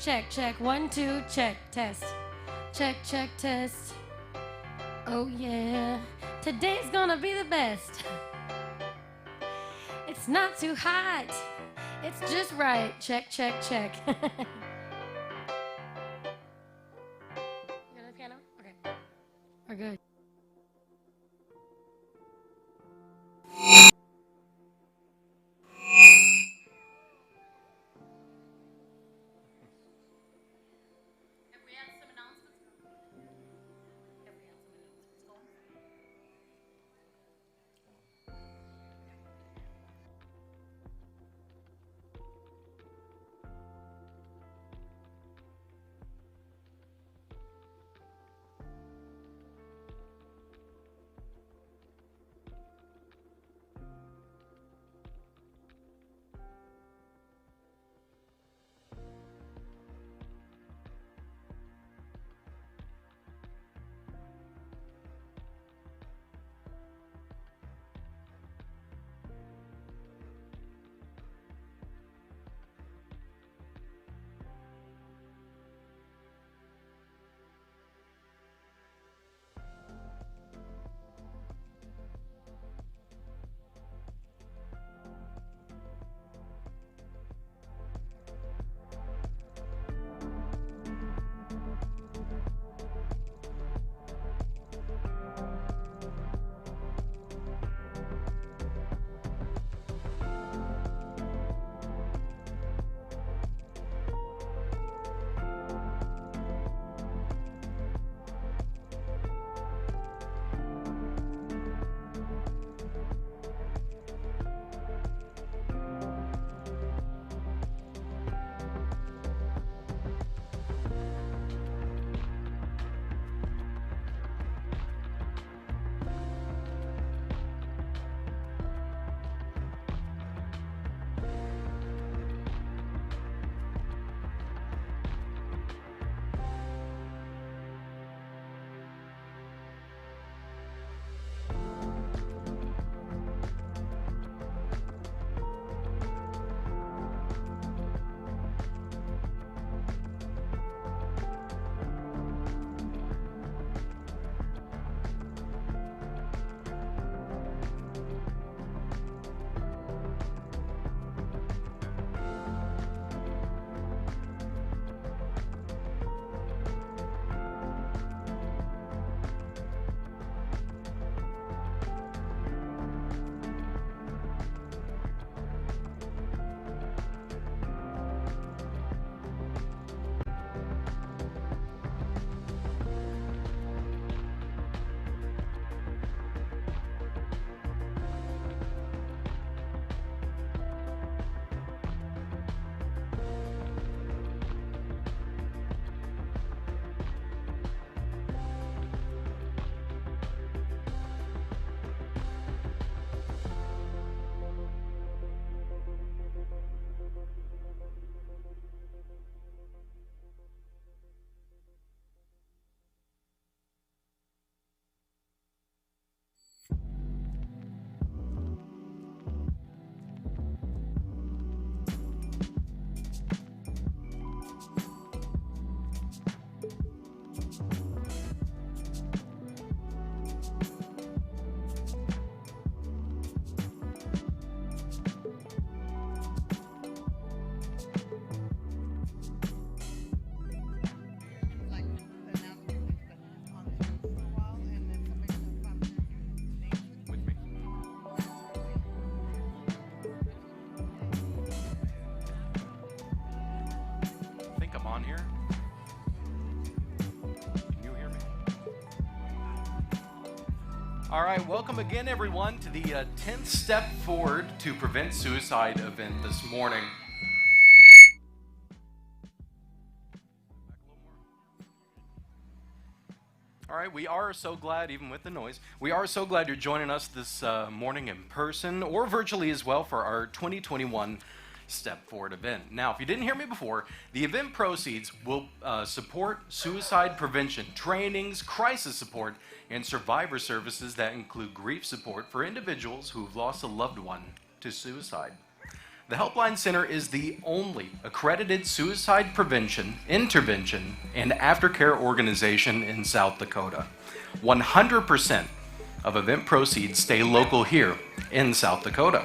Check, check. 1, 2, check. Test. Check, check, test. Oh yeah, today's gonna be the best. It's not too hot, it's just right. Check, check, check. You got a piano? Okay, we're good. All right, welcome again, everyone, to the 10th Step Forward to Prevent Suicide event this morning. All right, we are so glad, even with the noise, we are so glad you're joining us this morning in person or virtually as well for our 2021 Step Forward event. Now, if you didn't hear me before, the event proceeds will support suicide prevention, trainings, crisis support, and survivor services that include grief support for individuals who've lost a loved one to suicide. The Helpline Center is the only accredited suicide prevention, intervention, and aftercare organization in South Dakota. 100% of event proceeds stay local here in South Dakota.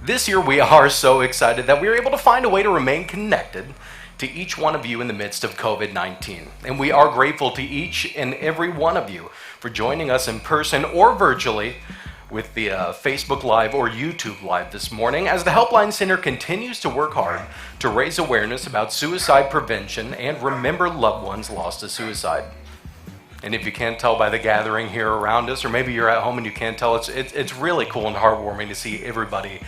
This year we are so excited that we were able to find a way to remain connected to each one of you in the midst of COVID-19. And we are grateful to each and every one of you for joining us in person or virtually with the Facebook Live or YouTube Live this morning as the Helpline Center continues to work hard to raise awareness about suicide prevention and remember loved ones lost to suicide. And if you can't tell by the gathering here around us, or maybe you're at home and you can't tell, it's really cool and heartwarming to see everybody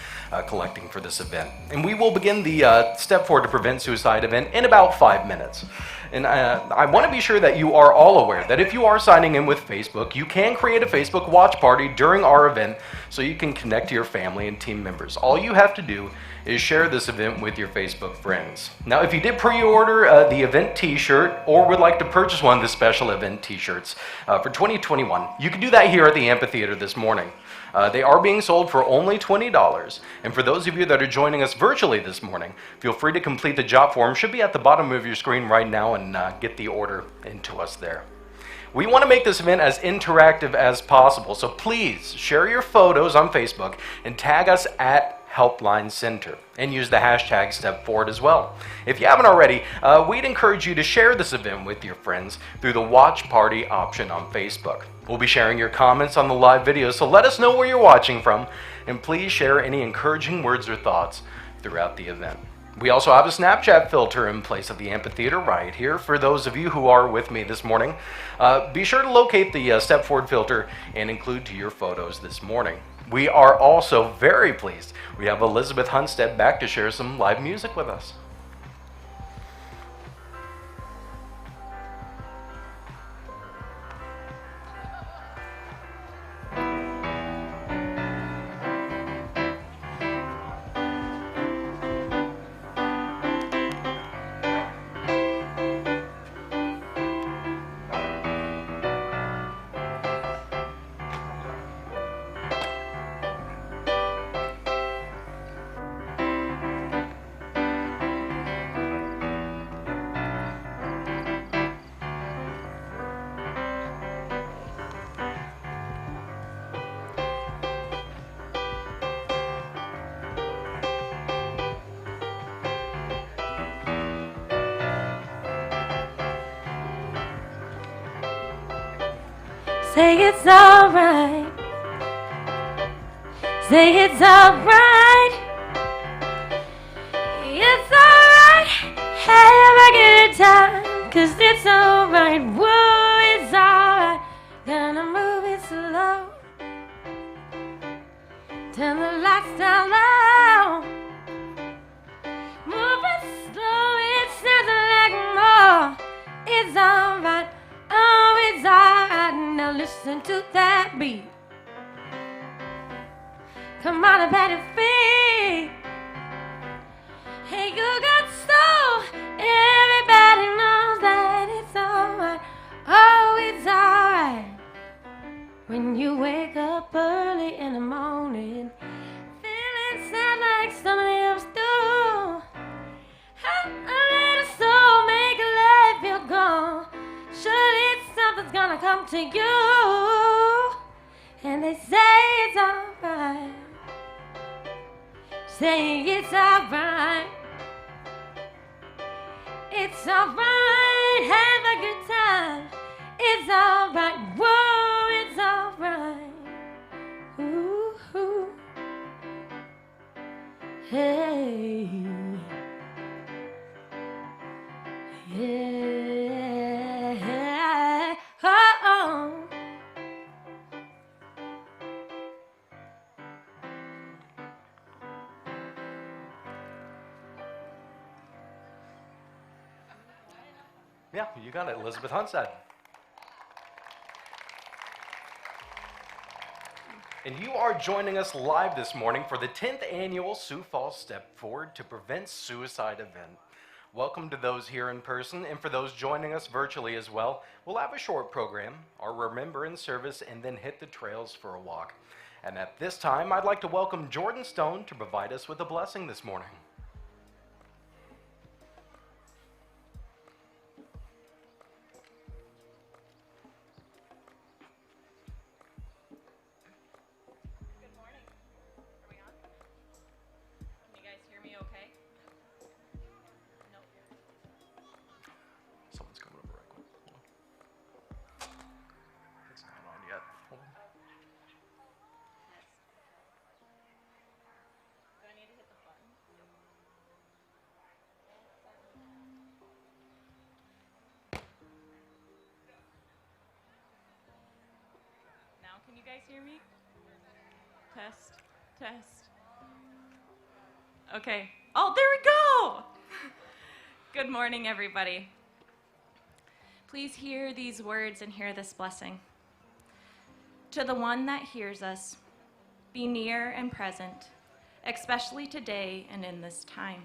collecting for this event. And we will begin the Step Forward to Prevent Suicide event in about 5 minutes. And I want to be sure that you are all aware that if you are signing in with Facebook, you can create a Facebook watch party during our event so you can connect to your family and team members. All you have to do is share this event with your Facebook friends. Now, if you did pre-order the event t-shirt or would like to purchase one of the special event t-shirts for 2021, you can do that here at the amphitheater this morning. They are being sold for only $20. And for those of you that are joining us virtually this morning, feel free to complete the job form. It should be at the bottom of your screen right now and get the order into us there. We want to make this event as interactive as possible, so please share your photos on Facebook and tag us at Helpline Center and use the hashtag Step Forward as well. If you haven't already, we'd encourage you to share this event with your friends through the watch party option on Facebook. We'll be sharing your comments on the live video, so let us know where you're watching from, and please share any encouraging words or thoughts throughout the event. We also have a Snapchat filter in place at the amphitheater right here for those of you who are with me this morning. Be sure to locate the Step Forward filter and include to your photos this morning. We are also very pleased we have Elizabeth Hunstead back to share some live music with us. Say it's alright. Say it's alright. It's alright. Have a good time, 'cause it's alright. Whoa, it's alright. Gonna move it slow. Turn the lights down low. Move it slow. It sounds like more. It's alright. Oh, it's alright. Now listen to that beat. Come on and pat your feet. Hey, you got soul. Everybody knows that it's alright. Oh, it's alright. When you wake up early in the morning, feeling sad like somebody else do. How a little soul make a life feel gone. Surely something's gonna come to you. And they say it's alright. Say it's alright. It's alright. Have a good time. It's alright. Whoa, it's alright. Ooh, ooh. Hey. Yeah. Oh. Yeah, you got it, Elizabeth Hunstead. And you are joining us live this morning for the 10th annual Sioux Falls Step Forward to Prevent Suicide event. Welcome to those here in person, and for those joining us virtually as well. We'll have a short program, our remembrance service, and then hit the trails for a walk. And at this time, I'd like to welcome Jordan Stone to provide us with a blessing this morning. Good morning. Are we on? Can you guys hear me okay? Nope. Someone's coming over right quick. Hold on. It's not on yet. Hold on. Yes. Do I need to hit the button? Now can you guys hear me? Test, test. Okay. Oh, there we go! Good morning, everybody. Please hear these words and hear this blessing. To the one that hears us, be near and present, especially today and in this time.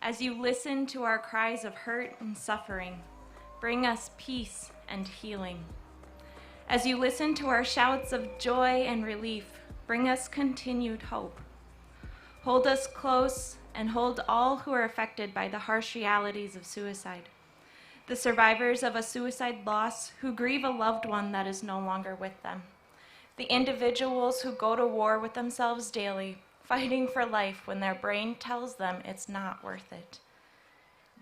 As you listen to our cries of hurt and suffering, bring us peace and healing. As you listen to our shouts of joy and relief, bring us continued hope. Hold us close and hold all who are affected by the harsh realities of suicide. The survivors of a suicide loss who grieve a loved one that is no longer with them. The individuals who go to war with themselves daily, fighting for life when their brain tells them it's not worth it.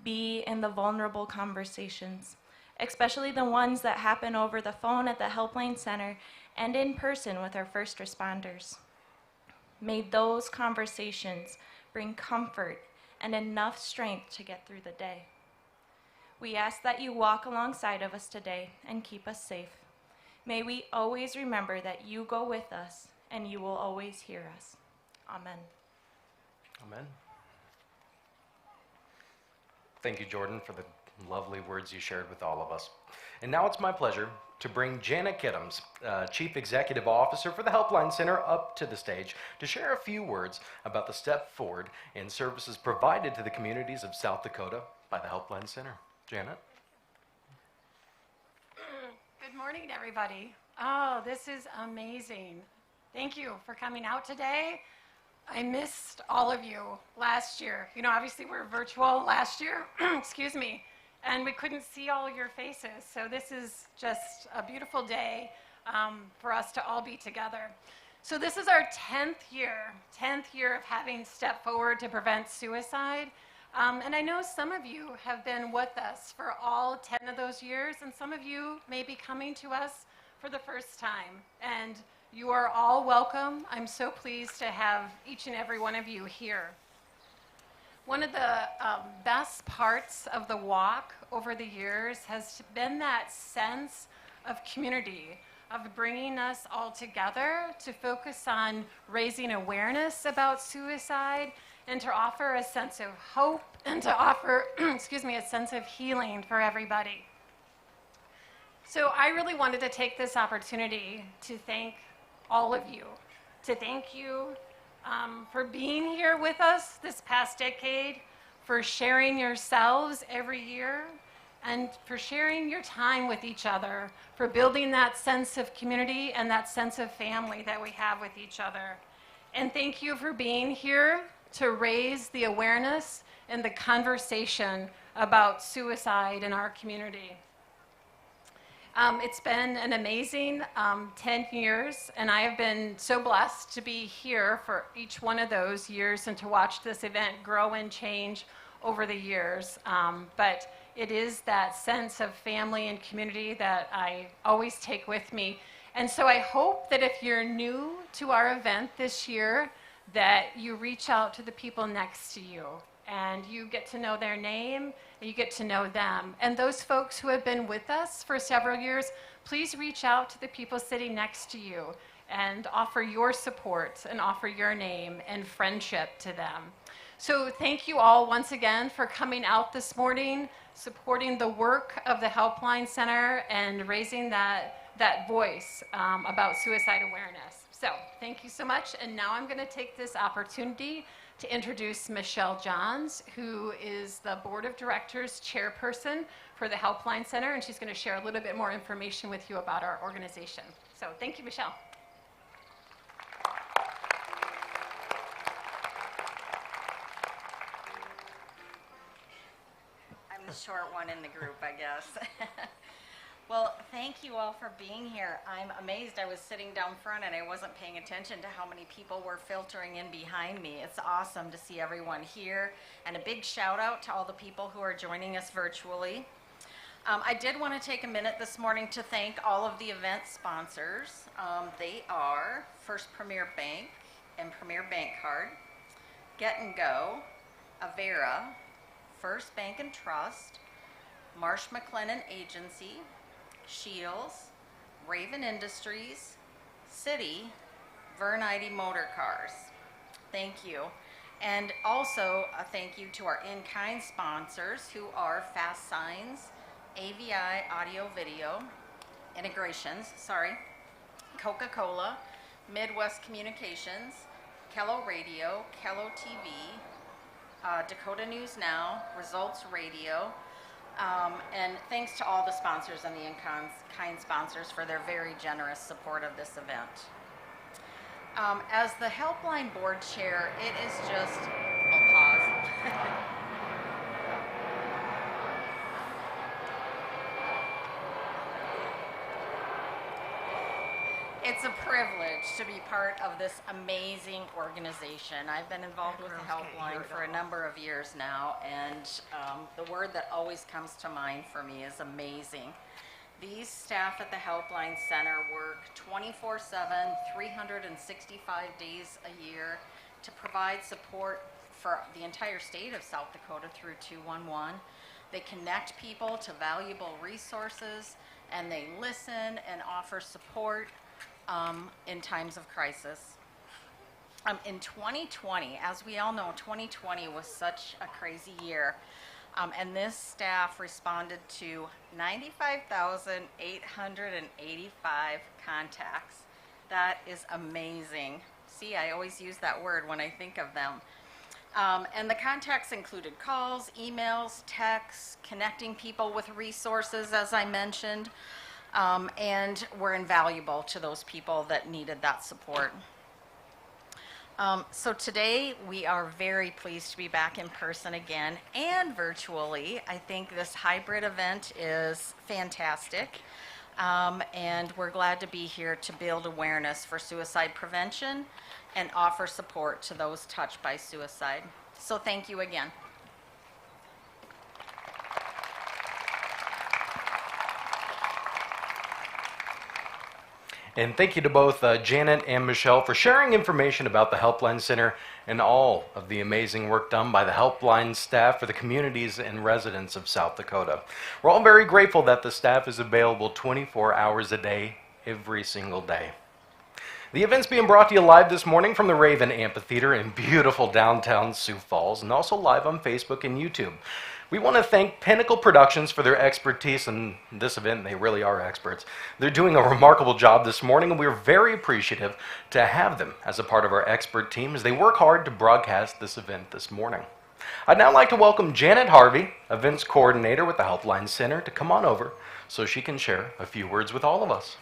Be in the vulnerable conversations, especially the ones that happen over the phone at the Helpline Center and in person with our first responders. May those conversations bring comfort and enough strength to get through the day. We ask that you walk alongside of us today and keep us safe. May we always remember that you go with us and you will always hear us. Amen. Amen. Thank you, Jordan, for the lovely words you shared with all of us. And now it's my pleasure to bring Janet Kittams, Chief Executive Officer for the Helpline Center, up to the stage to share a few words about the step forward in services provided to the communities of South Dakota by the Helpline Center. Janet? Good morning, everybody. Oh, this is amazing. Thank you for coming out today. I missed all of you last year. You know, obviously we're virtual last year, excuse me, and we couldn't see all your faces. So this is just a beautiful day for us to all be together. So this is our 10th year of having stepped forward to prevent suicide. And I know some of you have been with us for all 10 of those years, and some of you may be coming to us for the first time. And you are all welcome. I'm so pleased to have each and every one of you here. One of the best parts of the walk over the years has been that sense of community, of bringing us all together to focus on raising awareness about suicide and to offer a sense of hope and to offer, excuse me, a sense of healing for everybody. So I really wanted to take this opportunity to thank all of you, to thank you for being here with us this past decade, for sharing yourselves every year, and for sharing your time with each other, for building that sense of community and that sense of family that we have with each other. And thank you for being here to raise the awareness and the conversation about suicide in our community. It's been an amazing 10 years, and I have been so blessed to be here for each one of those years and to watch this event grow and change over the years. But it is that sense of family and community that I always take with me. And so I hope that if you're new to our event this year, that you reach out to the people next to you and you get to know their name, and you get to know them. And those folks who have been with us for several years, please reach out to the people sitting next to you and offer your support and offer your name and friendship to them. So thank you all once again for coming out this morning, supporting the work of the Helpline Center and raising that voice about suicide awareness. So thank you so much. And now I'm going to take this opportunity to introduce Michelle Johns, who is the Board of Directors Chairperson for the Helpline Center, and she's going to share a little bit more information with you about our organization. So thank you, Michelle. short one in the group, I guess. Well, thank you all for being here. I'm amazed. I was sitting down front and I wasn't paying attention to how many people were filtering in behind me. It's awesome to see everyone here. And a big shout out to all the people who are joining us virtually. I did want to take a minute this morning to thank all of the event sponsors. They are First Premier Bank and Premier Bank Card, Get and Go, Avera, First Bank and Trust, Marsh McLennan Agency, Shields, Raven Industries, City, Vernite Motor Cars. Thank you. And also a thank you to our in-kind sponsors who are Fast Signs, AVI Audio Video, Integrations, Coca-Cola, Midwest Communications, Kello Radio, Kello TV, Dakota News Now, Results Radio, and thanks to all the sponsors and the in-kind sponsors for their very generous support of this event. As the Helpline Board Chair, it is just, I'll pause. It's a privilege to be part of this amazing organization. I've been involved with the Helpline for a number of years now, and the word that always comes to mind for me is amazing. These staff at the Helpline Center work 24/7, 365 days a year to provide support for the entire state of South Dakota through 211. They connect people to valuable resources, and they listen and offer support in times of crisis. In 2020, as we all know, 2020 was such a crazy year, and this staff responded to 95,885 contacts. That is amazing. See, I always use that word when I think of them. And the contacts included calls, emails, texts, connecting people with resources, as I mentioned, and were invaluable to those people that needed that support. So today we are very pleased to be back in person again and virtually. I think this hybrid event is fantastic, and we're glad to be here to build awareness for suicide prevention and offer support to those touched by suicide. So thank you again. And thank you to both Janet and Michelle for sharing information about the Helpline Center and all of the amazing work done by the Helpline staff for the communities and residents of South Dakota. We're all very grateful that the staff is available 24 hours a day, every single day. The event's being brought to you live this morning from the Raven Amphitheater in beautiful downtown Sioux Falls, and also live on Facebook and YouTube. We want to thank Pinnacle Productions for their expertise in this event. They really are experts. They're doing a remarkable job this morning, and we're very appreciative to have them as a part of our expert team as they work hard to broadcast this event this morning. I'd now like to welcome Janet Harvey, Events Coordinator with the Helpline Center, to come on over so she can share a few words with all of us.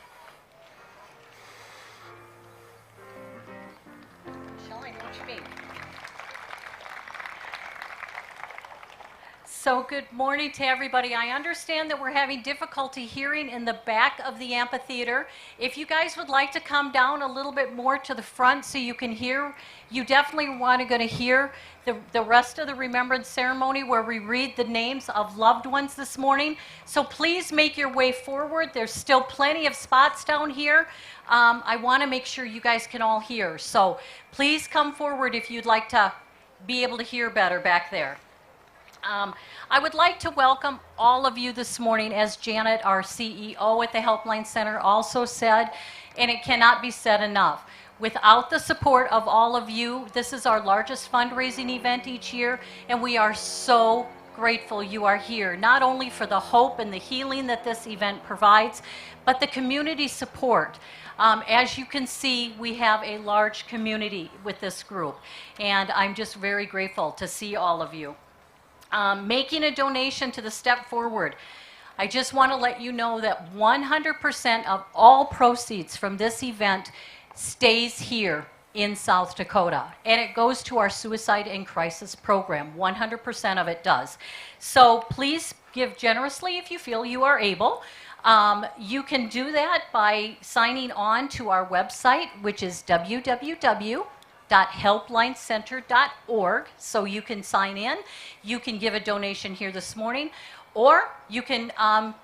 So good morning to everybody. I understand that we're having difficulty hearing in the back of the amphitheater. If you guys would like to come down a little bit more to the front so you can hear, you definitely want to go to hear the rest of the remembrance ceremony where we read the names of loved ones this morning. So please make your way forward. There's still plenty of spots down here. I want to make sure you guys can all hear. So please come forward if you'd like to be able to hear better back there. I would like to welcome all of you this morning, as Janet, our CEO at the Helpline Center, also said, and it cannot be said enough. Without the support of all of you, this is our largest fundraising event each year, and we are so grateful you are here, not only for the hope and the healing that this event provides, but the community support. As you can see, we have a large community with this group, and I'm just very grateful to see all of you. Making a donation to the Step Forward. I just want to let you know that 100% of all proceeds from this event stays here in South Dakota, and it goes to our suicide and crisis program. 100% of it does. So please give generously if you feel you are able. You can do that by signing on to our website, which is www.helplinecenter.org. So you can sign in. You can give a donation here this morning, or you can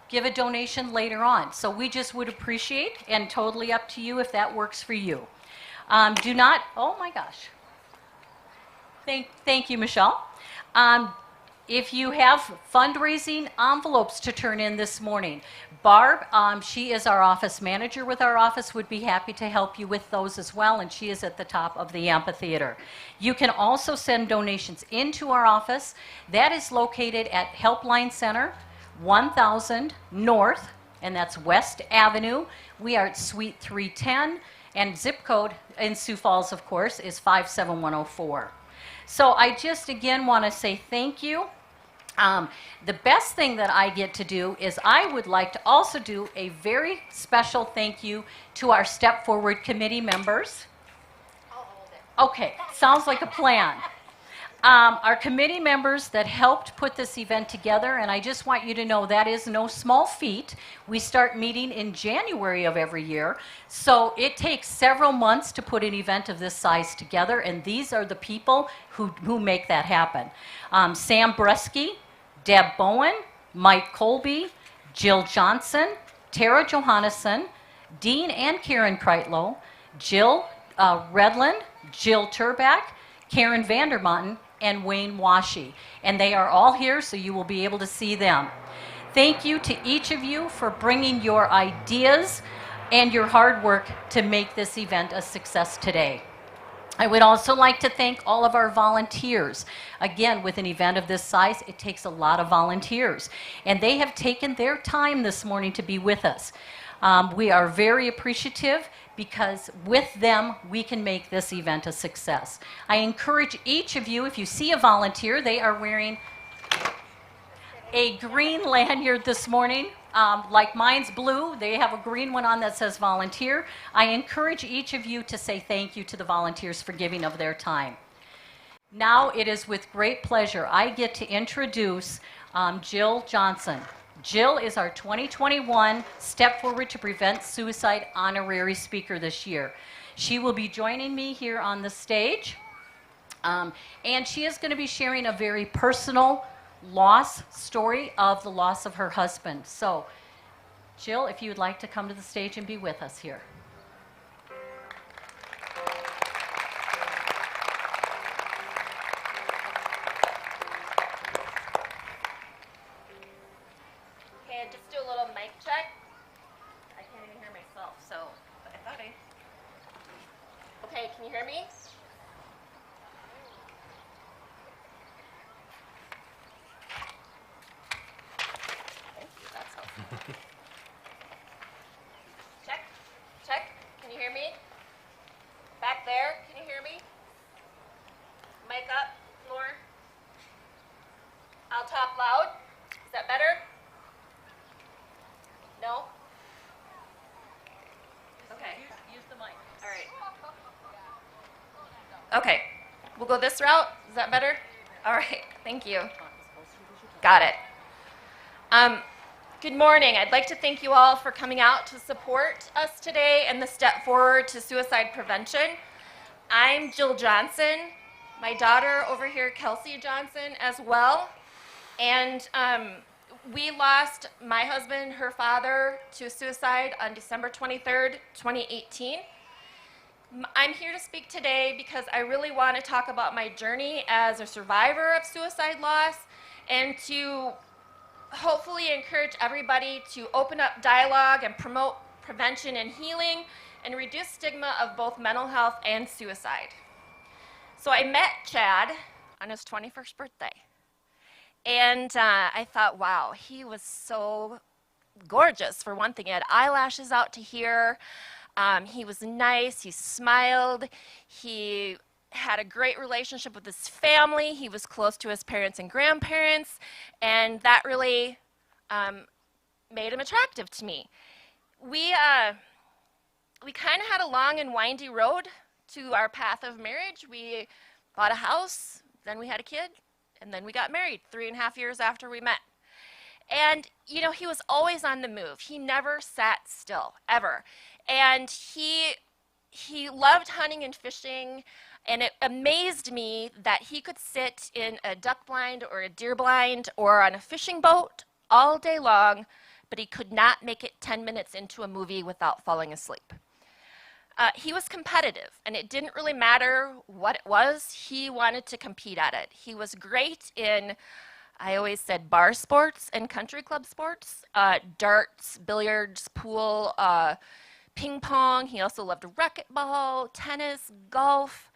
give a donation later on. So we just would appreciate, and totally up to you if that works for you. Do not, oh my gosh. Thank you, Michelle. If you have fundraising envelopes to turn in this morning, Barb, she is our office manager with our office, would be happy to help you with those as well, and she is at the top of the amphitheater. You can also send donations into our office. That is located at Helpline Center, 1000 North, and that's West Avenue. We are at Suite 310, and zip code in Sioux Falls, of course, is 57104. So I just again want to say thank you. The best thing that I get to do is I would like to also do a very special thank you to our Step Forward committee members. I'll hold it. Okay, sounds like a plan. Our committee members that helped put this event together, and I just want you to know that is no small feat. We start meeting in January of every year, so it takes several months to put an event of this size together, and these are the people who make that happen. Sam Bresky, Deb Bowen, Mike Colby, Jill Johnson, Tara Johannesson, Dean and Karen Kreitlow, Jill Redland, Jill Turback, Karen Vandermountain, and Wayne Washi. And they are all here, so you will be able to see them. Thank you to each of you for bringing your ideas and your hard work to make this event a success today. I would also like to thank all of our volunteers. Again, with an event of this size, it takes a lot of volunteers. And they have taken their time this morning to be with us. We are very appreciative because with them, we can make this event a success. I encourage each of you, if you see a volunteer, they are wearing a green lanyard this morning. Like mine's blue, they have a green one on that says volunteer. I encourage each of you to say thank you to the volunteers for giving of their time. Now it is with great pleasure I get to introduce Jill Johnson. Jill is our 2021 Step Forward to Prevent Suicide honorary speaker this year. She will be joining me here on the stage, and she is going to be sharing a very personal loss story of the loss of her husband. So, Jill, if you would like to come to the stage and be with us here. Okay, just do a little mic check. I can't even hear myself, so I thought I... Okay, can you hear me? Check, check. Can you hear me? Back there, can you hear me? Mic up more. I'll talk loud. Is that better? No? Okay. Use the mic. All right. Okay. We'll go this route. Is that better? All right. Thank you. Got it. Good morning. I'd like to thank you all for coming out to support us today and the Step Forward to Suicide Prevention. I'm Jill Johnson. My daughter over here, Kelsey Johnson, as well. And we lost my husband, her father, to suicide on December 23rd, 2018. I'm here to speak today because I really want to talk about my journey as a survivor of suicide loss and to hopefully encourage everybody to open up dialogue and promote prevention and healing and reduce stigma of both mental health and suicide. So I met Chad on his 21st birthday. And I thought, wow, he was so gorgeous. For one thing, he had eyelashes out to here. He was nice. He smiled. He had a great relationship with his family. He was close to his parents and grandparents, and that really made him attractive to me. We kind of had a long and windy road to our path of marriage. We bought a house, then we had a kid, and then we got married 3.5 years after we met. And, you know, he was always on the move. He never sat still, ever. And he loved hunting and fishing, and it amazed me that he could sit in a duck blind or a deer blind or on a fishing boat all day long, but he could not make it 10 minutes into a movie without falling asleep. He was competitive, and it didn't really matter what it was. He wanted to compete at it. He was great in, I always said, bar sports and country club sports, darts, billiards, pool, ping pong. He also loved racquetball, tennis, golf.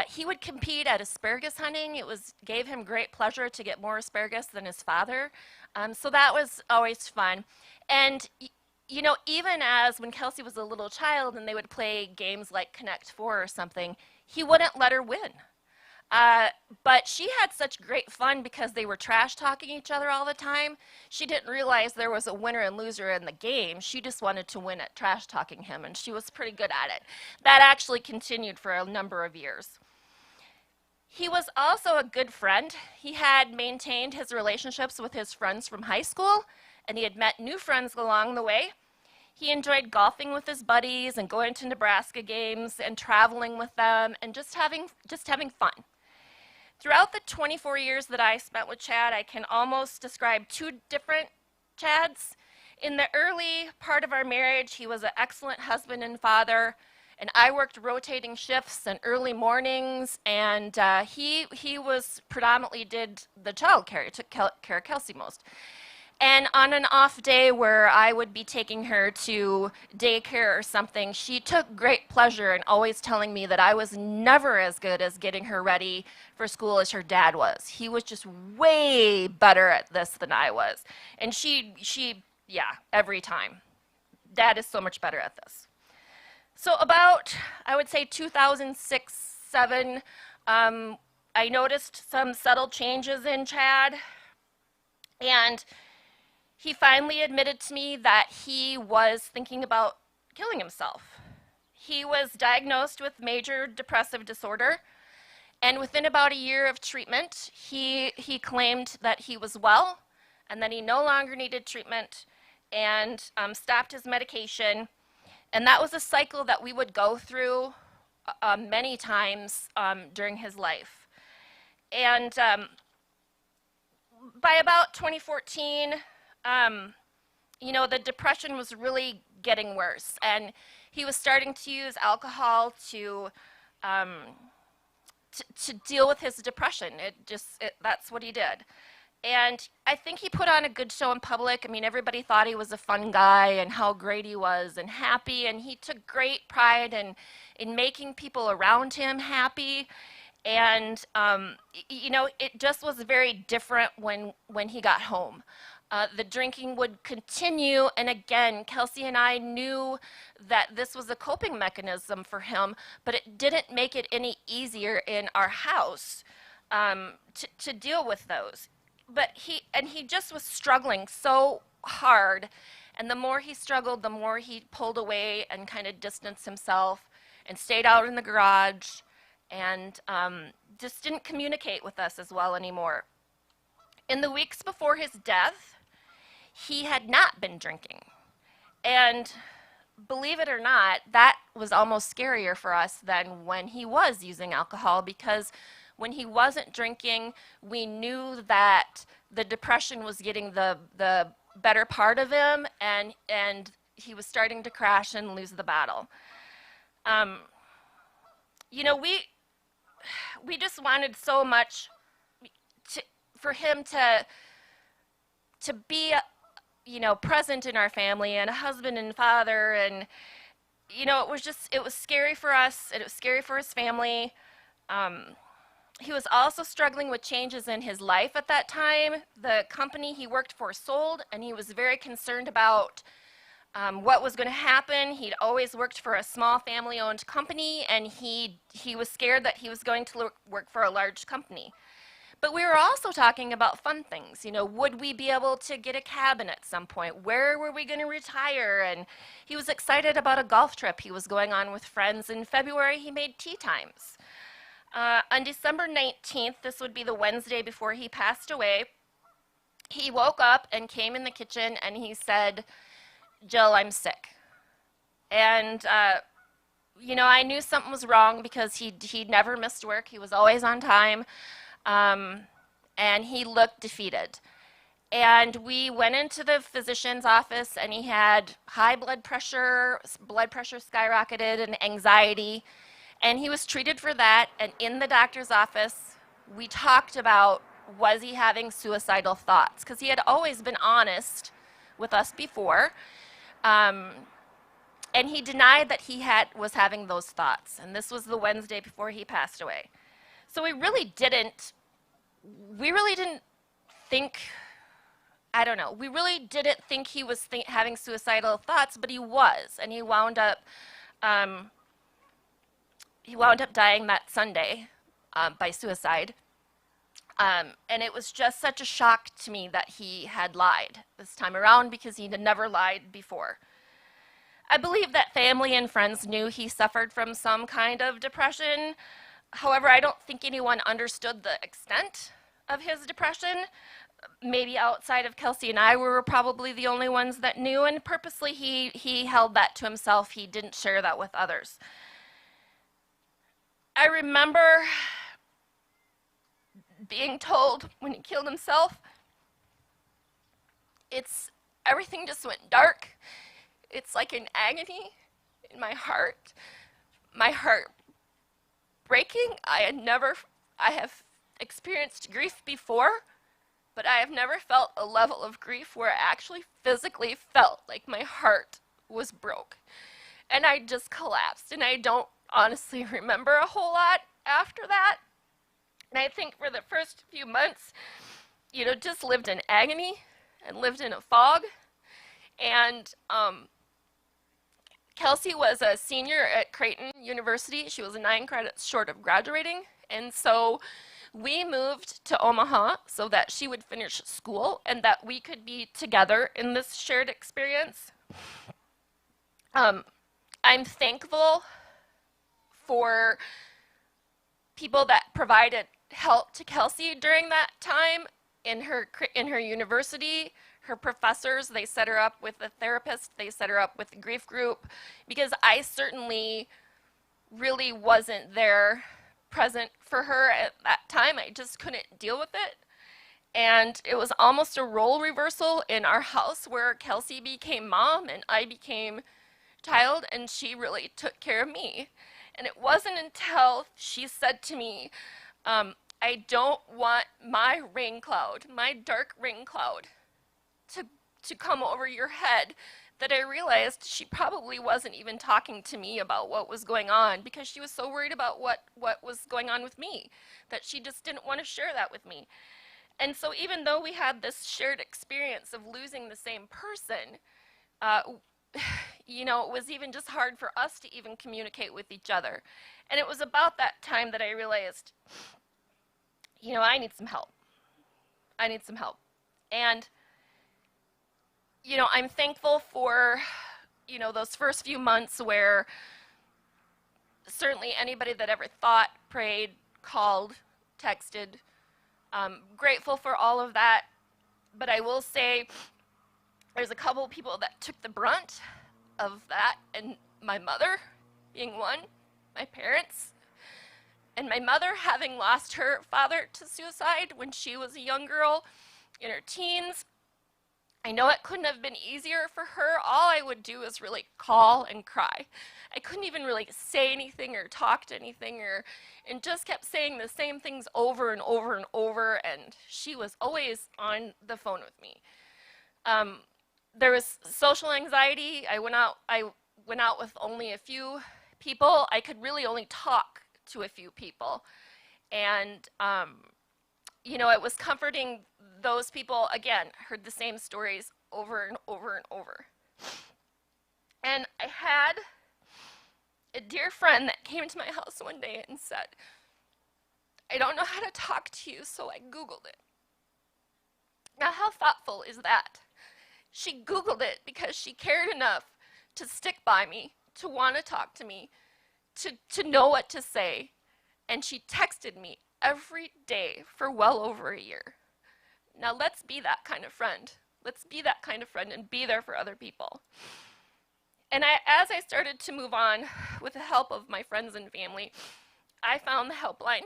He would compete at asparagus hunting. Gave him great pleasure to get more asparagus than his father. So that was always fun. And you know, even as when Kelsey was a little child and they would play games like Connect Four or something, he wouldn't let her win. But she had such great fun because they were trash talking each other all the time. She didn't realize there was a winner and loser in the game. She just wanted to win at trash talking him, and she was pretty good at it. That actually continued for a number of years. He was also a good friend. He had maintained his relationships with his friends from high school, and he had met new friends along the way. He enjoyed golfing with his buddies and going to Nebraska games and traveling with them and just having fun. Throughout the 24 years that I spent with Chad, I can almost describe two different Chads. In the early part of our marriage, he was an excellent husband and father, and I worked rotating shifts and early mornings, and he was predominantly did the child care. He took care of Kelsey most. And on an off day where I would be taking her to daycare or something, she took great pleasure in always telling me that I was never as good as getting her ready for school as her dad was. He was just way better at this than I was. And she, every time. Dad is so much better at this. So about, I would say 2006, 2007, I noticed some subtle changes in Chad. And he finally admitted to me that he was thinking about killing himself. He was diagnosed with major depressive disorder, and within about a year of treatment, he claimed that he was well, and that he no longer needed treatment, and stopped his medication. And that was a cycle that we would go through many times during his life. And by about 2014, you know, the depression was really getting worse, and he was starting to use alcohol to deal with his depression. That's what he did. And I think he put on a good show in public. I mean, everybody thought he was a fun guy and how great he was and happy, and he took great pride in making people around him happy. And, you know, it just was very different when he got home. The drinking would continue, and again, Kelsey and I knew that this was a coping mechanism for him, but it didn't make it any easier in our house to deal with those. But he just was struggling so hard, and the more he struggled, the more he pulled away and kind of distanced himself and stayed out in the garage and just didn't communicate with us as well anymore. In the weeks before his death, he had not been drinking. And believe it or not, that was almost scarier for us than when he was using alcohol, because when he wasn't drinking, we knew that the depression was getting the better part of him, and he was starting to crash and lose the battle. You know, we just wanted so much for him to be, you know, present in our family and a husband and father, and you know, it was scary for us, and it was scary for his family. He was also struggling with changes in his life at that time. The company he worked for sold, and he was very concerned about what was going to happen. He'd always worked for a small family-owned company, and he was scared that he was going to work for a large company. But we were also talking about fun things. You know, would we be able to get a cabin at some point? Where were we going to retire? And he was excited about a golf trip he was going on with friends. In February, he made tea times. On December 19th, this would be the Wednesday before he passed away, He woke up and came in the kitchen and he said, "Jill, I'm sick." And, I knew something was wrong because he never missed work. He was always on time. And he looked defeated. And we went into the physician's office and he had high blood pressure skyrocketed, and anxiety. And he was treated for that. And in the doctor's office, we talked about, was he having suicidal thoughts? Because he had always been honest with us before. And he denied that he was having those thoughts. And this was the Wednesday before he passed away. So we really didn't think, I don't know, we really didn't think he was having suicidal thoughts, but he was. And he wound up dying that Sunday by suicide. And it was just such a shock to me that he had lied this time around, because he had never lied before. I believe that family and friends knew he suffered from some kind of depression. However, I don't think anyone understood the extent of his depression. Maybe outside of Kelsey and I, we were probably the only ones that knew, and purposely he held that to himself. He didn't share that with others. I remember being told when he killed himself, everything just went dark. It's like an agony in my heart breaking. I have experienced grief before, but I have never felt a level of grief where I actually physically felt like my heart was broke. And I just collapsed, and I don't honestly remember a whole lot after that. And I think for the first few months, just lived in agony and lived in a fog. And Kelsey was a senior at Creighton University. She was 9 credits short of graduating. And so we moved to Omaha so that she would finish school and that we could be together in this shared experience. I'm thankful for people that provided help to Kelsey during that time in her university. Her professors, they set her up with a therapist, they set her up with a grief group, because I certainly really wasn't there present for her at that time. I just couldn't deal with it. And it was almost a role reversal in our house, where Kelsey became mom and I became child, and she really took care of me. And it wasn't until she said to me, I don't want my rain cloud, my dark rain cloud, to come over your head, that I realized she probably wasn't even talking to me about what was going on, because she was so worried about what was going on with me, that she just didn't want to share that with me. And so even though we had this shared experience of losing the same person, it was even just hard for us to even communicate with each other. And it was about that time that I realized, I need some help. I need some help. And I'm thankful for, those first few months where certainly anybody that ever thought, prayed, called, texted, grateful for all of that. But I will say there's a couple of people that took the brunt of that, and my mother being one, my parents, and my mother having lost her father to suicide when she was a young girl in her teens. I know it couldn't have been easier for her. All I would do is really call and cry. I couldn't even really say anything or talk to anything, and just kept saying the same things over and over and over, and she was always on the phone with me. There was social anxiety. I went out with only a few people. I could really only talk to a few people. And it was comforting. Those people, again, heard the same stories over and over and over. And I had a dear friend that came into my house one day and said, I don't know how to talk to you, so I Googled it. Now, how thoughtful is that? She Googled it because she cared enough to stick by me, to want to talk to me, to know what to say. And she texted me every day for well over a year. Now let's be that kind of friend. Let's be that kind of friend and be there for other people. And as I started to move on with the help of my friends and family, I found the helpline.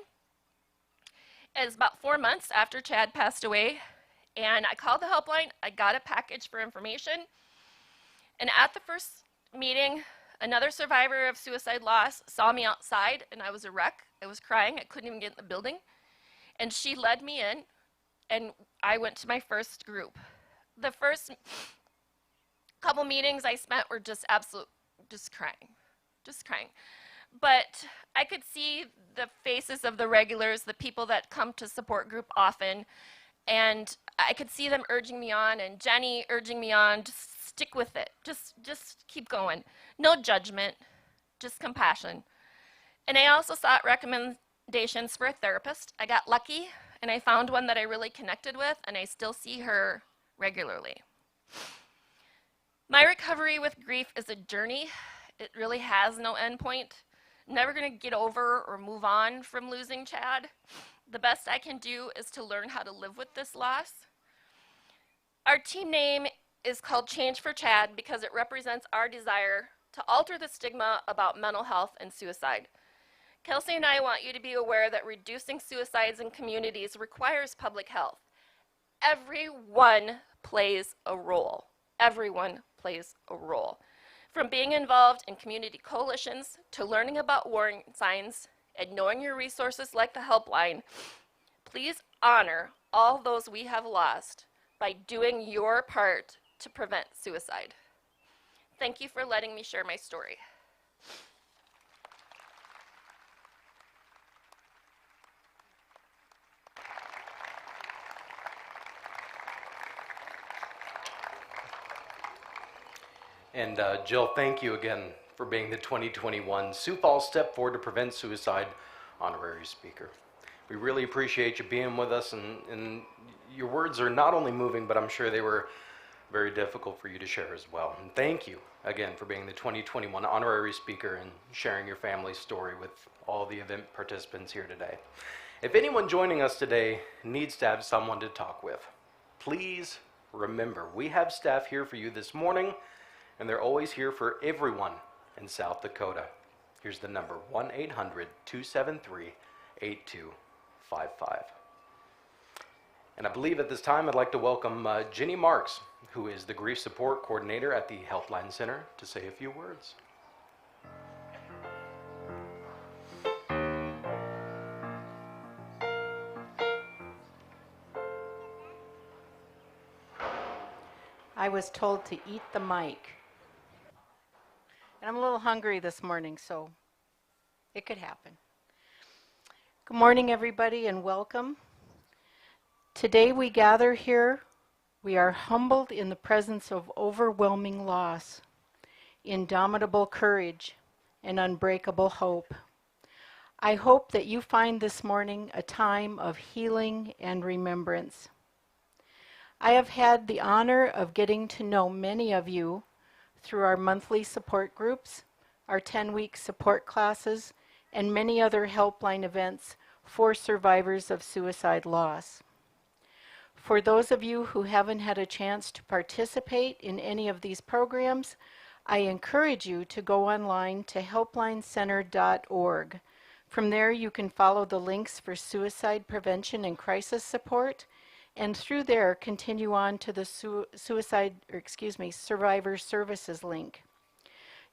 It was about 4 months after Chad passed away, and I called the helpline. I got a package for information. And at the first meeting, another survivor of suicide loss saw me outside, and I was a wreck. I was crying. I couldn't even get in the building. And she led me in, and I went to my first group. The first couple meetings I spent were just crying. But I could see the faces of the regulars, the people that come to support group often, and I could see them urging me on, and Jenny urging me on, just stick with it, just keep going. No judgment, just compassion. And I also sought recommendations for a therapist. I got lucky, and I found one that I really connected with, and I still see her regularly. My recovery with grief is a journey. It really has no end point. Never going to get over or move on from losing Chad. The best I can do is to learn how to live with this loss. Our team name is called Change for Chad because it represents our desire to alter the stigma about mental health and suicide. Kelsey and I want you to be aware that reducing suicides in communities requires public health. Everyone plays a role. Everyone plays a role. From being involved in community coalitions to learning about warning signs and knowing your resources like the helpline, please honor all those we have lost by doing your part to prevent suicide. Thank you for letting me share my story. And Jill, thank you again for being the 2021 Sioux Falls Step Forward to Prevent Suicide honorary speaker. We really appreciate you being with us, and your words are not only moving, but I'm sure they were very difficult for you to share as well. And thank you again for being the 2021 honorary speaker and sharing your family's story with all the event participants here today. If anyone joining us today needs to have someone to talk with, please remember, we have staff here for you this morning, and they're always here for everyone in South Dakota. Here's the number, 1-800-273-8255. And I believe at this time I'd like to welcome Jenny Marks, who is the Grief Support Coordinator at the Helpline Center, to say a few words. I was told to eat the mic. And I'm a little hungry this morning, so it could happen. Good morning, everybody, and welcome. Today we gather here. We are humbled in the presence of overwhelming loss, indomitable courage, and unbreakable hope. I hope that you find this morning a time of healing and remembrance. I have had the honor of getting to know many of you through our monthly support groups, our 10-week support classes, and many other helpline events for survivors of suicide loss. For those of you who haven't had a chance to participate in any of these programs, I encourage you to go online to helplincenter.org. From there you can follow the links for suicide prevention and crisis support, and through there continue on to the Survivor Services link.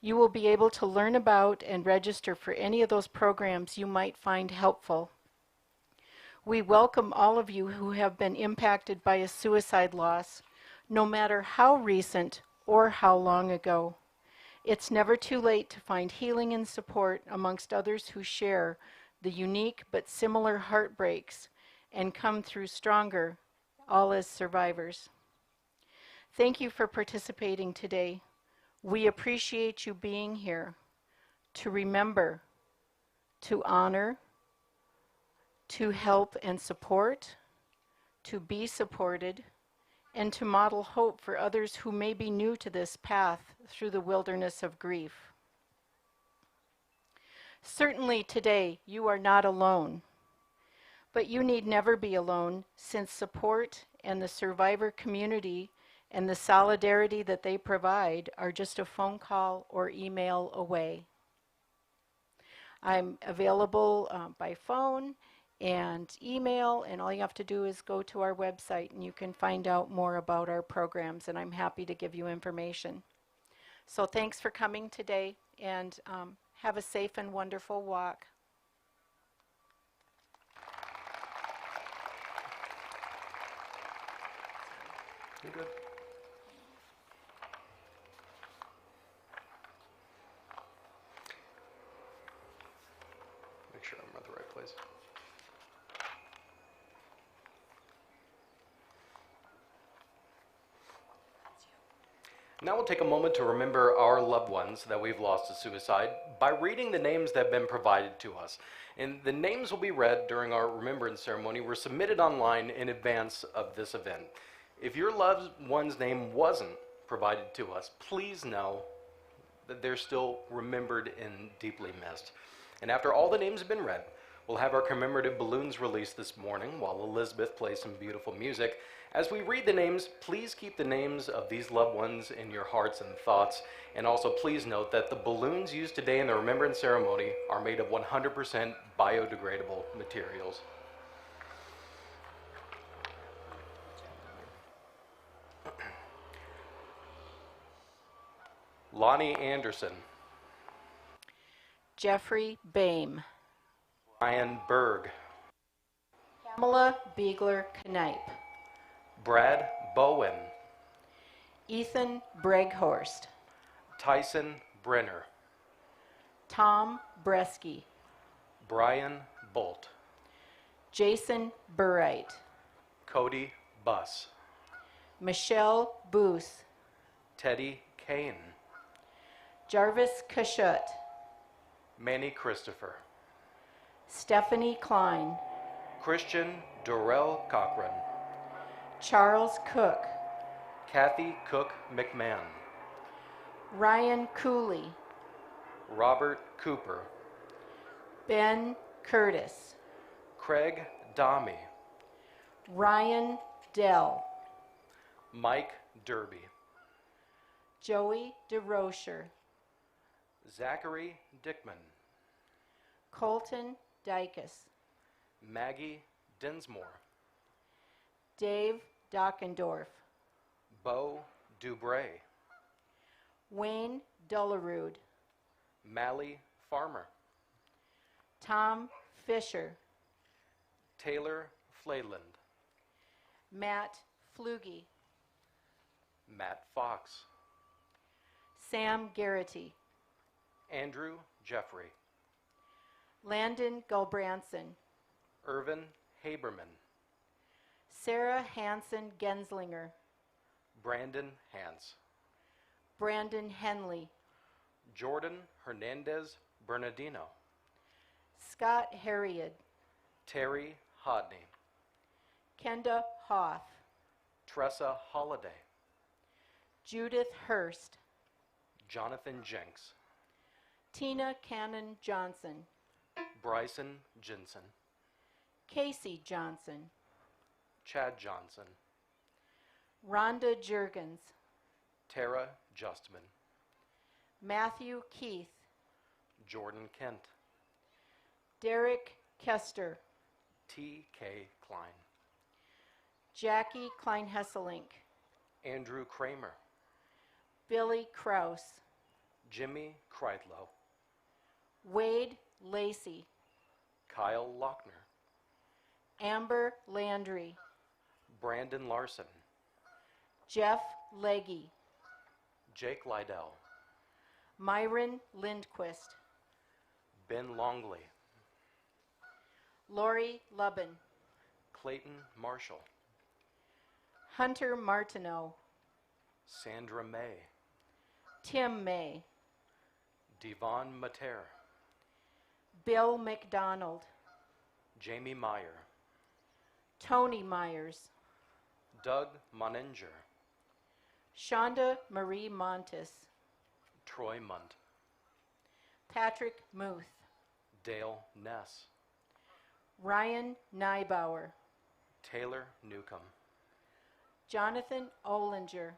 You will be able to learn about and register for any of those programs you might find helpful. We welcome all of you who have been impacted by a suicide loss, no matter how recent or how long ago. It's never too late to find healing and support amongst others who share the unique but similar heartbreaks and come through stronger, all as survivors. Thank you for participating today. We appreciate you being here to remember, to honor, to help and support, to be supported, and to model hope for others who may be new to this path through the wilderness of grief. Certainly today you are not alone, but you need never be alone, since support and the survivor community and the solidarity that they provide are just a phone call or email away. I'm available by phone and email, and all you have to do is go to our website and you can find out more about our programs, and I'm happy to give you information. So thanks for coming today, and have a safe and wonderful walk. You good? Make sure I'm at the right place. Now we'll take a moment to remember our loved ones that we've lost to suicide by reading the names that have been provided to us. And the names will be read during our remembrance ceremony. Were submitted online in advance of this event. If your loved one's name wasn't provided to us, please know that they're still remembered and deeply missed. And after all the names have been read, we'll have our commemorative balloons released this morning while Elizabeth plays some beautiful music. As we read the names, please keep the names of these loved ones in your hearts and thoughts. And also please note that the balloons used today in the remembrance ceremony are made of 100% biodegradable materials. Lonnie Anderson. Jeffrey Boehm. Ryan Berg. Pamela Biegler Knipe. Brad Bowen. Ethan Breghorst. Tyson Brenner. Tom Bresky. Brian Bolt. Jason Burright. Cody Buss. Michelle Booth. Teddy Kane. Jarvis Kashut. Manny Christopher. Stephanie Klein. Christian Dorrell Cochran. Charles Cook. Kathy Cook McMahon. Ryan Cooley. Robert Cooper. Ben Curtis. Craig Domy. Ryan Dell. Mike Derby. Joey DeRocher. Zachary Dickman. Colton Dykus. Maggie Dinsmore. Dave Dockendorf. Bo Dubray. Wayne Dullerud. Mally Farmer. Tom Fisher. Taylor Flayland. Matt Flugie. Matt Fox. Sam Garrity. Andrew Jeffrey. Landon Gulbranson. Irvin Haberman. Sarah Hansen Genslinger. Brandon Hance. Brandon Henley. Jordan Hernandez Bernardino. Scott Harriet. Terry Hodney. Kenda Hoff. Tressa Holliday. Judith Hurst. Jonathan Jenks. Tina Cannon Johnson. Bryson Jensen. Casey Johnson. Chad Johnson. Rhonda Jurgens. Tara Justman. Matthew Keith. Jordan Kent. Derek Kester. T.K. Klein. Jackie Klein-Hesselink. Andrew Kramer. Billy Kraus. Jimmy Kreitlow. Wade Lacey. Kyle Lochner. Amber Landry. Brandon Larson. Jeff Legge. Jake Lydell. Myron Lindquist. Ben Longley. Lori Lubin. Clayton Marshall. Hunter Martineau. Sandra May. Tim May. Devon Mater. Bill McDonald. Jamie Meyer. Tony Myers. Doug Moninger. Shonda Marie Montes. Troy Munt. Patrick Muth. Dale Ness. Ryan Neibauer. Taylor Newcomb. Jonathan Olinger,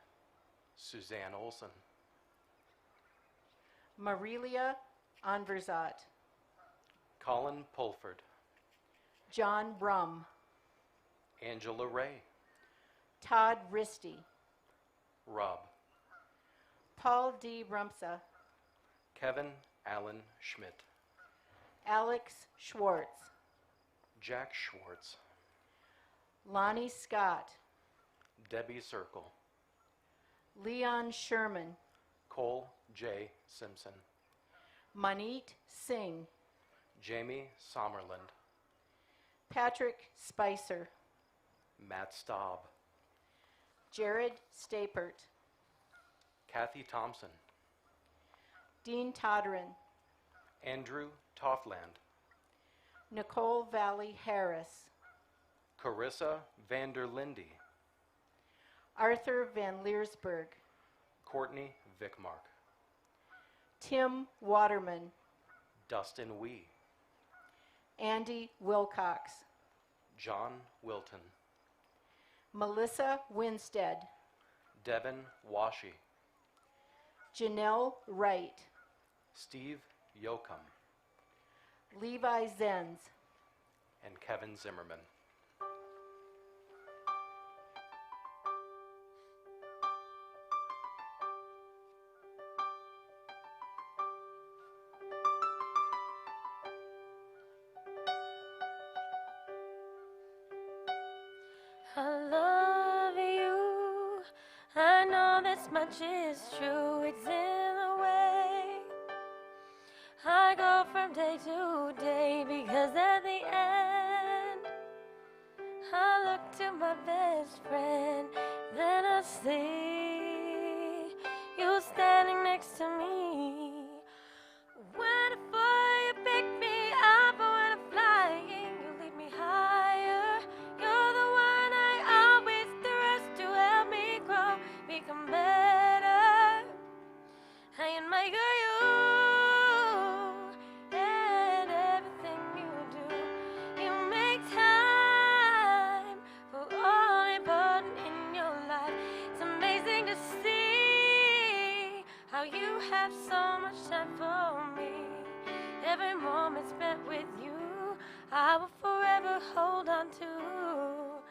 Suzanne Olson, Marilia Anverzat, Colin Pulford, John Brum, Angela Ray, Todd Risty, Rob, Paul D. Rumsa, Kevin Allen Schmidt, Alex Schwartz, Jack Schwartz, Lonnie Scott, Debbie Circle, Leon Sherman, Cole J. Simpson, Manit Singh, Jamie Sommerland, Patrick Spicer, Matt Staub, Jared Stapert, Kathy Thompson, Dean Todderin, Andrew Toffland, Nicole Valley Harris, Carissa Vanderlinde, Arthur Van Leersburg, Courtney Vickmark, Tim Waterman, Dustin Wee, Andy Wilcox, John Wilton, Melissa Winstead, Devin Washi, Janelle Wright, Steve Yoakum, Levi Zenz, and Kevin Zimmerman. I love you. I know this much is true. It's in the way I go from day to day, because at the end I look to my best friend, then I see you standing next to me. Whenever you pick me up, or when I'm flying, you lead me higher. You're the one I always trust to help me grow, become better. I admire you and everything you do. You make time for all important in your life. It's amazing to see how you have so much time for me. Every moment spent with you, I will forever hold on to.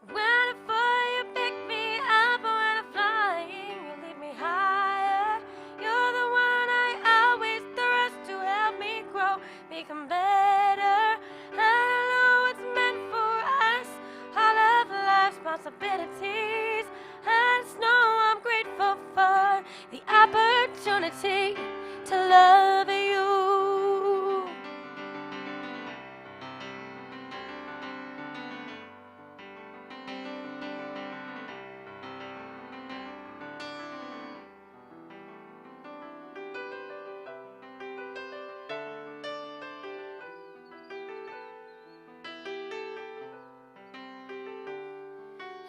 Whenever you pick me up, or when I'm flying, you lead me higher. You're the one I always trust to help me grow, become better. I know what's meant for us, all of life's possibilities. I just know I'm grateful for the opportunity to love you.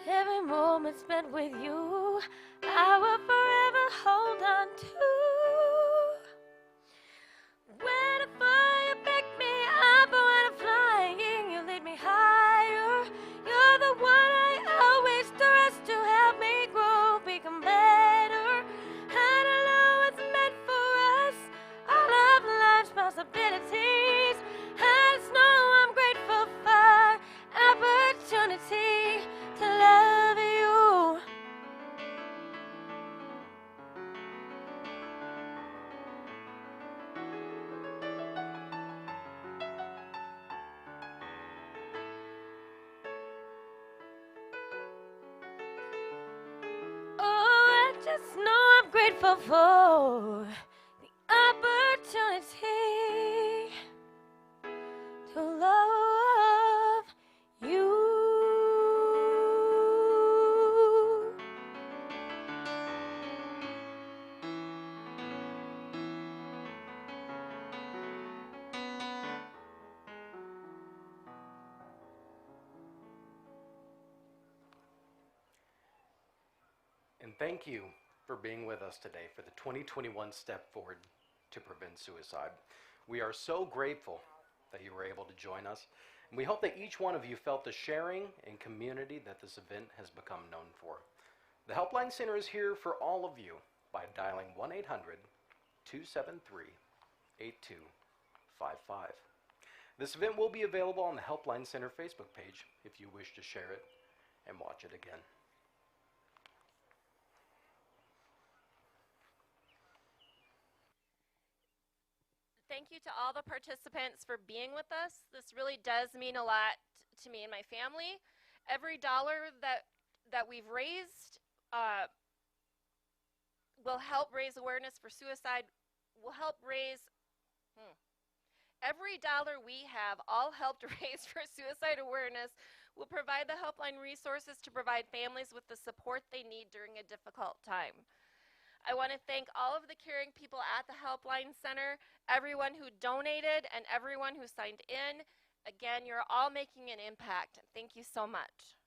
Every moment spent with you, I will forever hold on to. Whenever you pick me up, or when I'm flying, you lead me higher. You're the one I always trust to help me grow, become better. And I know what's meant for us, all of life's possibilities. I just know I'm grateful for opportunity to love you. Oh, I just know I'm grateful for the opportunity to love you. And thank you for being with us today for the 2021 Step Forward to Prevent Suicide. We are so grateful that you were able to join us. And we hope that each one of you felt the sharing and community that this event has become known for. The Helpline Center is here for all of you by dialing 1-800-273-8255. This event will be available on the Helpline Center Facebook page if you wish to share it and watch it again. Thank you to all the participants for being with us. This really does mean a lot to me and my family. Every dollar that we've raised will help raise awareness for suicide, will help raise, every dollar we have all helped raise for suicide awareness will provide the Helpline resources to provide families with the support they need during a difficult time. I want to thank all of the caring people at the Helpline Center, everyone who donated, and everyone who signed in. Again, you're all making an impact. Thank you so much.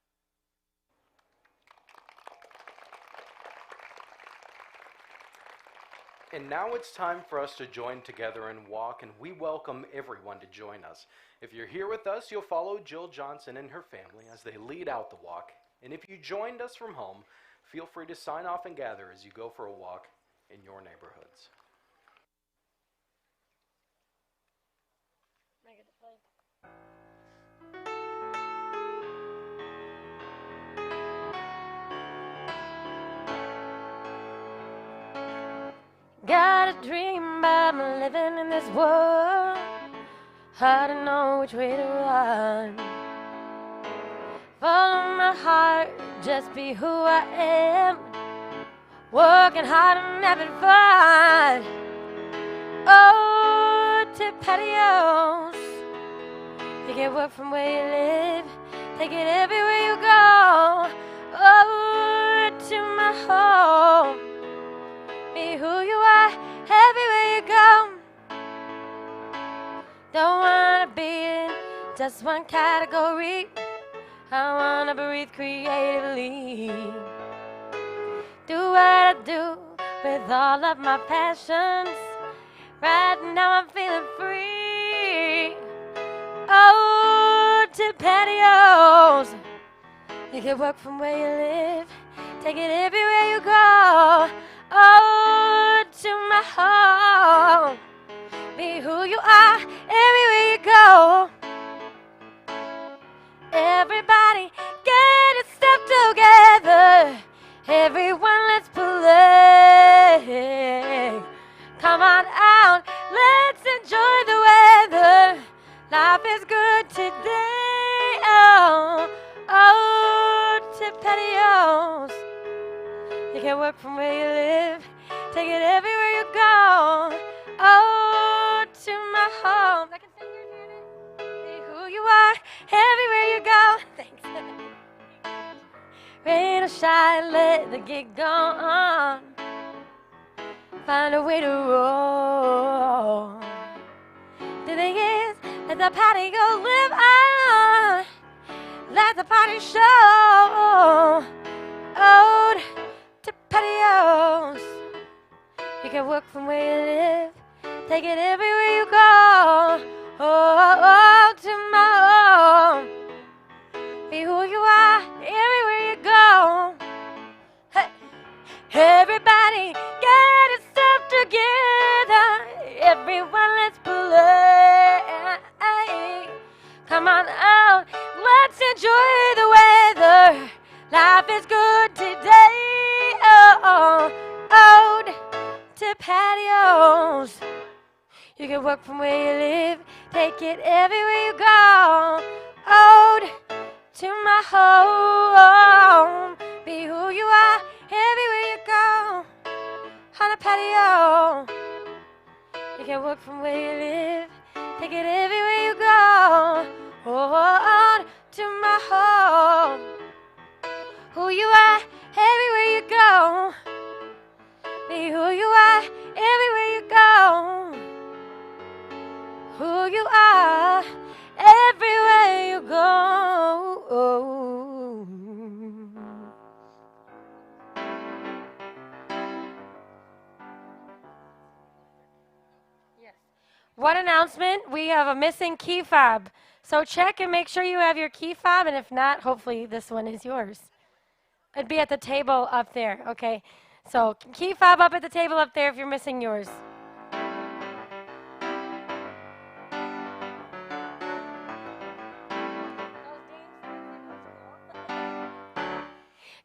And now it's time for us to join together and walk, and we welcome everyone to join us. If you're here with us, you'll follow Jill Johnson and her family as they lead out the walk. And if you joined us from home, feel free to sign off and gather as you go for a walk in your neighborhoods. Got a dream about living in this world. Hard to know which way to run. Follow my heart, just be who I am. Working hard and having fun. Oh, to patios. You can work from where you live. Take it everywhere you go. Oh, to my home. Be who you are everywhere you go. Don't wanna be in just one category. I wanna breathe creatively. Do what I do with all of my passions. Right now I'm feeling free. Oh, to patios. You can work from where you live. Take it everywhere you go. Oh, to my home. Be who you are everywhere you go. Everybody get your stuff together. Everyone, let's play. Come on out, let's enjoy the weather. Life is good today. Oh, oh, to patios. You can work from where you live. Take it everywhere you go. Oh, to my home. I can sing your Janet. Be who you are everywhere you go. Thanks. Rain or shine, let the gig go on. Find a way to roll. The thing is, let the party go live on. Let the party show. Oh, to patios. You can work from where you live. Take it everywhere you go. Oh, to my home. Be who you are everywhere you go. Hey. Everybody get yourself together. Everyone, let's play. Come on out, let's enjoy the weather. Life is good today. Oh, oh, to patios. You can work from where you live. Take it everywhere you go. Oh, to my home. Be who you are everywhere you go. On a patio. You can work from where you live. Take it everywhere you go. Oh, to my home. Who you are everywhere you go. Be who you are everywhere you go. Who you are everywhere you go. One announcement, we have a missing key fob. So check and make sure you have your key fob, and if not, hopefully this one is yours. It'd be at the table up there, okay? So key fob up at the table up there if you're missing yours.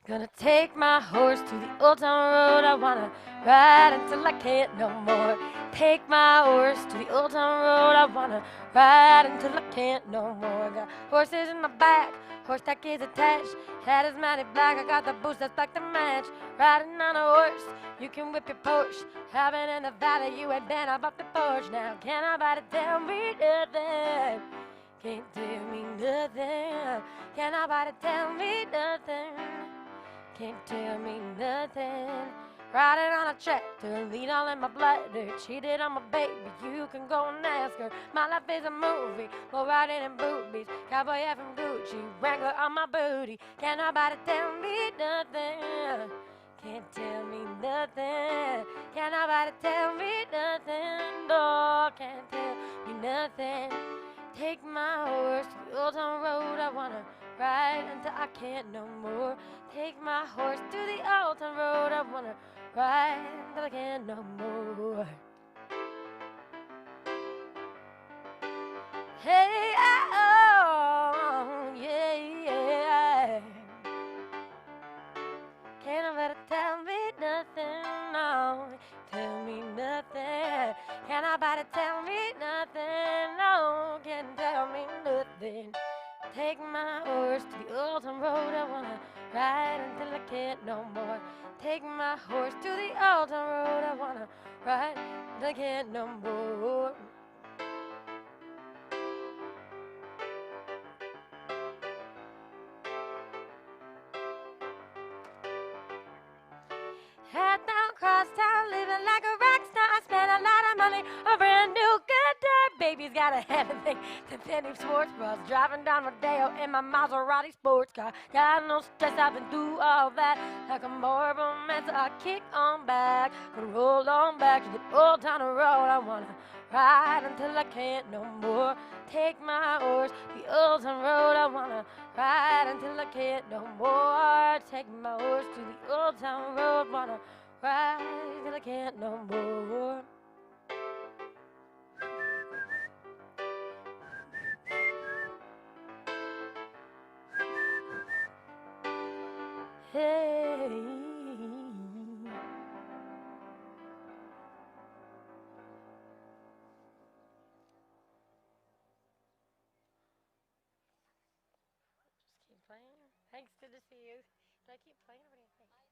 Gonna take my horse to the old town road. I wanna ride until I can't no more. Take my horse to the old town road. I wanna ride until I can't no more. Got horses in my back, horse tack is attached. Hat is matted black, I got the boots that's black to match. Riding on a horse, you can whip your Porsche. Having in the valley, you ain't been up the porch. Now can't nobody tell me nothing. Can't tell me nothing. Can't nobody tell me nothing. Can't tell me nothing. Riding on a tractor, lean all in my bladder. Cheated on my baby, you can go and ask her. My life is a movie, more riding in boobies. Cowboy hat from Gucci, Wrangler on my booty. Can't nobody tell me nothing. Can't tell me nothing. Can't nobody tell me nothing. No, can't tell me nothing. Take my horse to the old town road. I wanna ride until I can't no more. Take my horse to the old town road. I wanna ride until I can't no more. Hey, oh, yeah, yeah. Can't nobody tell me nothing, no. Tell me nothing. Can't nobody tell me nothing, no. Can't tell me nothing. Take my horse to the old town road. I wanna ride until I can't no more. Take my horse to the old town road. I wanna ride until I can't no more. Head down, cross town, living like a rock star. I spent a lot of money on a brand new guitar. Baby's got a everything to penny sports bras. Driving down Rodeo in my Maserati sports car. Got no stress, I've been through all that. Like a marble man, so I kick on back. Gonna roll on back to the old town road. I wanna ride until I can't no more. Take my horse to the old town road. I wanna ride until I can't no more. Take my horse to the old town road. Wanna ride till I can't no more. Hey. Just keep playing. Thanks, good to see you. Do I keep playing? What do you think?